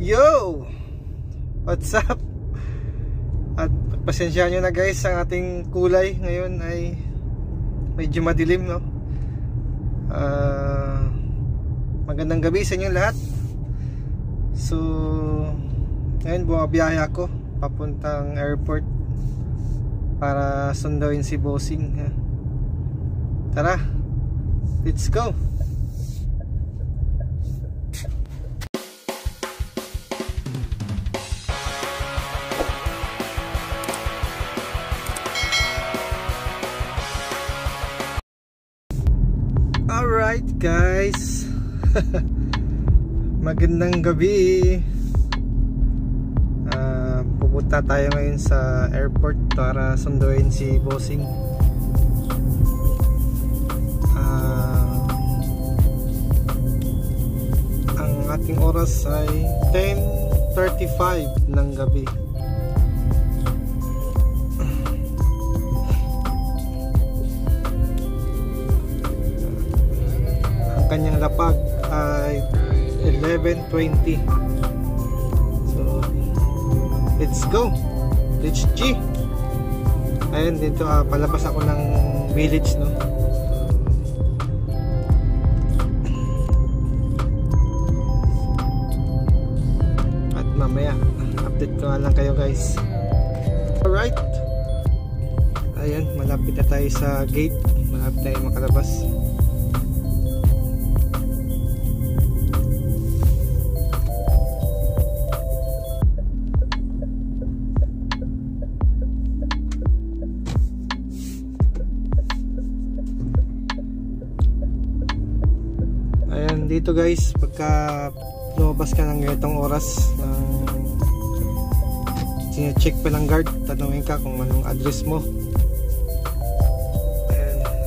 Yo! What's up? At pasensya nyo na guys, ang ating kulay ngayon ay medyo madilim, no? Magandang gabi sa inyo lahat. So ngayon bumabiyahe ako papuntang airport para sundawin si Bossing. Tara, let's go! Alright guys, magandang gabi. Pupunta tayo ngayon sa airport para sunduin si Bossing. Ang ating oras ay 10:35 ng gabi. Kanyang lapag ay 11:20. So let's go. Let's G. Ayun dito, palabas ako ng village, no. At mamaya update ko lang kayo guys. Alright, ayun, malapit na tayo sa gate. Malapit tayo makalabas. Dito guys, pagka lumabas ka ng ganitong oras, sine-check pa ng guard, tanungin ka kung anong address mo.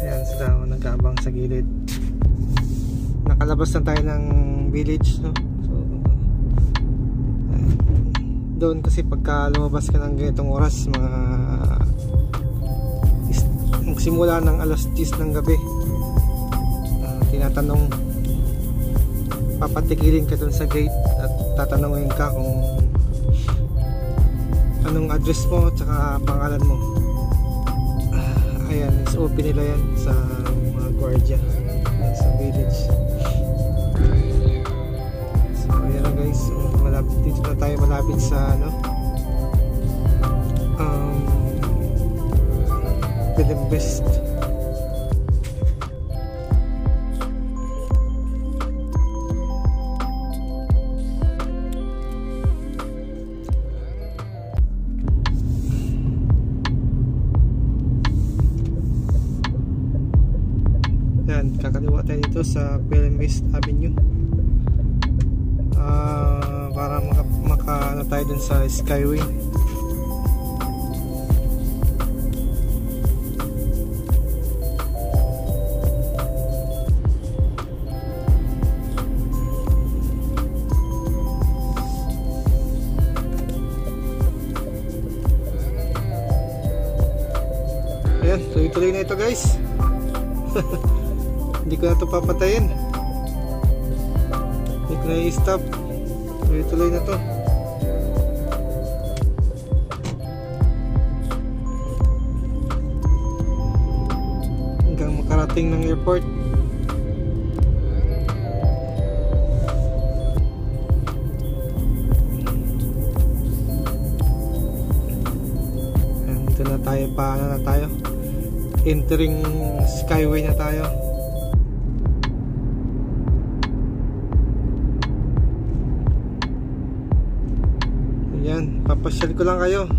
Ayan sila, nag-aabang sa gilid. Nakalabas na tayo ng village, no? So, doon kasi pagka lumabas ka ng ganitong oras, magsimula ng alas 10 ng gabi, tinatanong, papatigilin ka dun sa gate at tatanungin ka kung anong address mo at saka pangalan mo. Ayan, SOP nila yan sa mga gwardiya sa village. So ayan na guys, malapit, dito na tayo malapit sa Philinvest. Kakaliwa tayo dito sa Philinvest Avenue para maka tayo dun sa Skyway. Ayan, tuloy-tuloy na ito guys. Hindi ko na ito papatayin. Hindi ko na i-stop. Tuloy-tuloy na to. Hanggang makarating ng airport. Ayan, dito na tayo. Paano na tayo? Entering Skyway na tayo. Yan, papasyal ko lang kayo.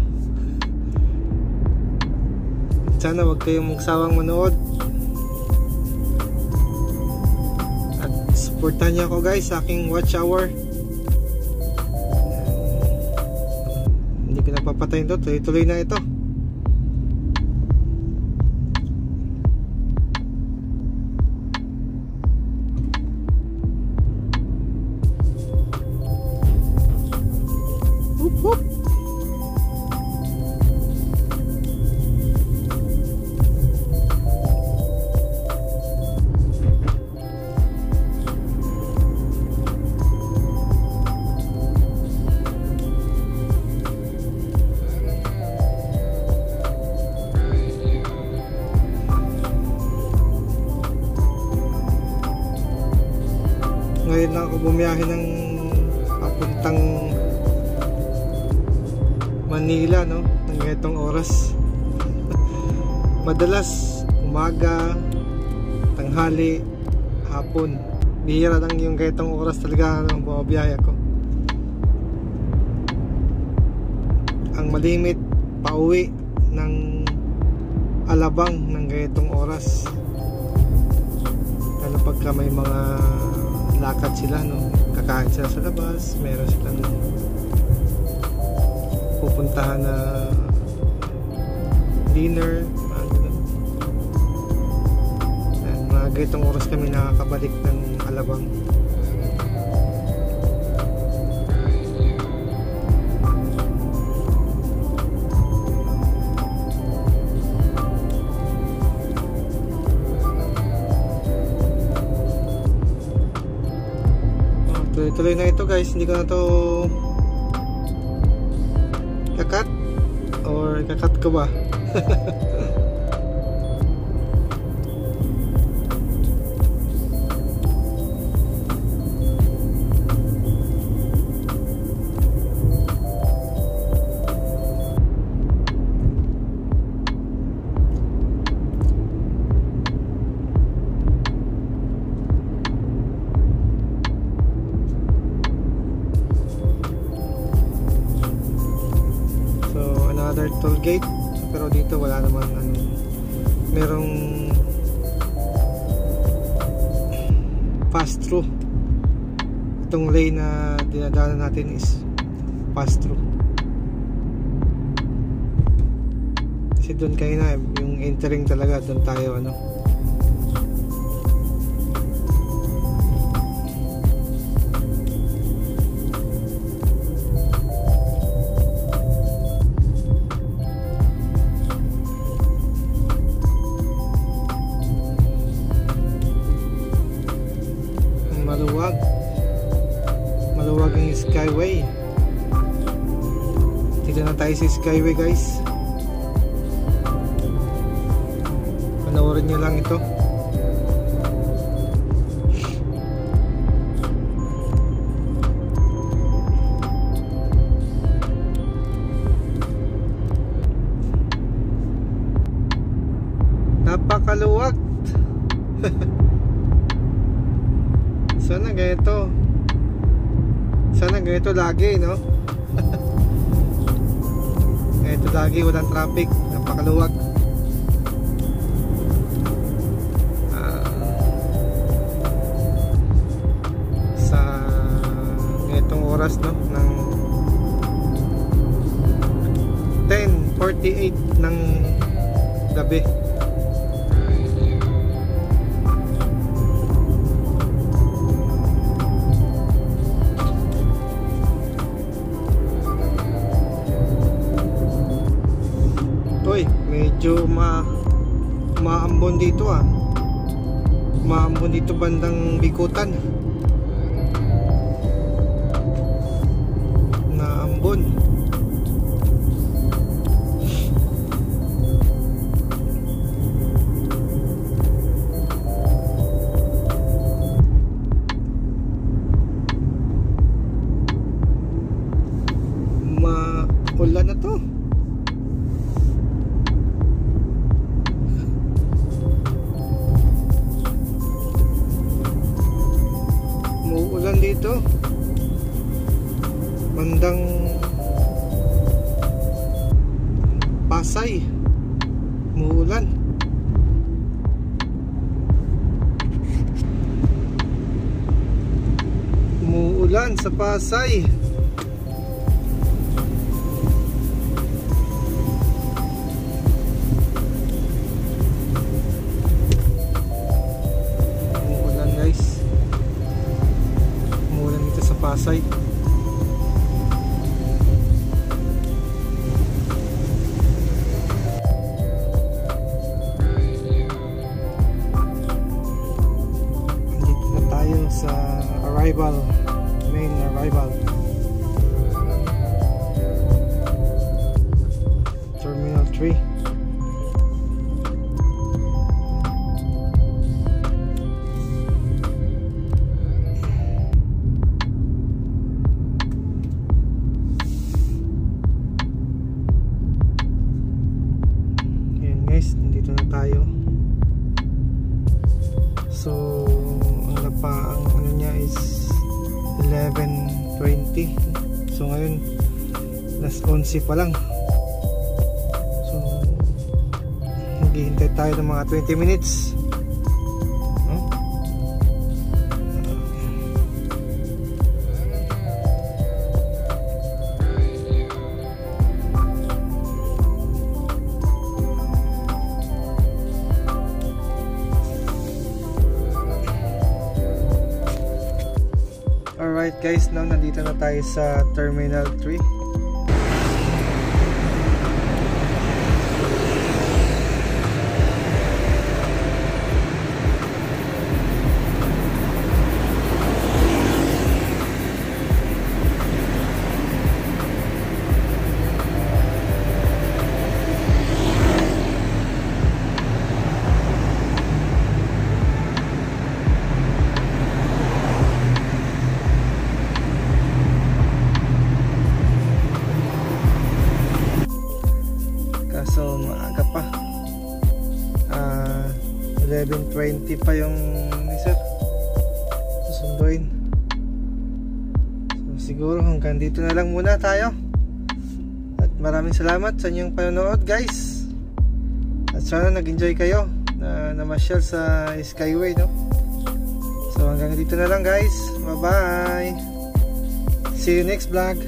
Sana wag kayong magsawang manood. At supportan niyo ako guys sa aking watch hour. Hindi ko na papatayin to, tuloy-tuloy na ito. Ngayon lang ako bumiyahe ng papuntang Manila, no, ng ganitong oras. Madalas umaga, tanghali, hapon. Bihira lang yung ganitong oras talaga ng bumiyahe ako. Ang malimit pauwi ng Alabang ng ganitong oras, lalo pagka may mga lakad sila, no, kakain sila sa labas, meron silang pupuntahan na dinner, mga ganitong oras kami nakakabalik ng Alabang. Tuloy na ito guys, hindi ko na to kakat or kakat ko ba? Another toll gate, pero dito wala naman merong pass through. Itong lane na dinadaanan natin is pass through, kasi doon kayo na yung entering talaga, doon tayo maluwag ang Skyway. Dito na tayo sa Skyway guys, panoorin nyo lang ito. Napakaluwag. Sana ganito lagi, no? Ganito lagi, walang traffic, napakaluwag. Sa ganitong oras, no, ng 10:48 ng gabi. Medyo maambon dito maambon dito bandang Bikutan, naambon. Maulan na to. Muulan dito bandang Pasay, muulan. Muulan sa Pasay. Pasay. Dito na tayo sa arrival, main arrival, Terminal 3. is 11:20. So ngayon last 11 pa lang. So maghihintay tayo ng mga 20 minutes. Alright guys, now nandito na tayo sa Terminal 3. So maaga pa, 11:20 pa yung isa susunduin. So siguro hanggang dito na lang muna tayo, at maraming salamat sa inyong panonood guys, at sana nag-enjoy kayo na namasyal sa Skyway, no? So hanggang dito na lang guys, bye bye, see you next vlog.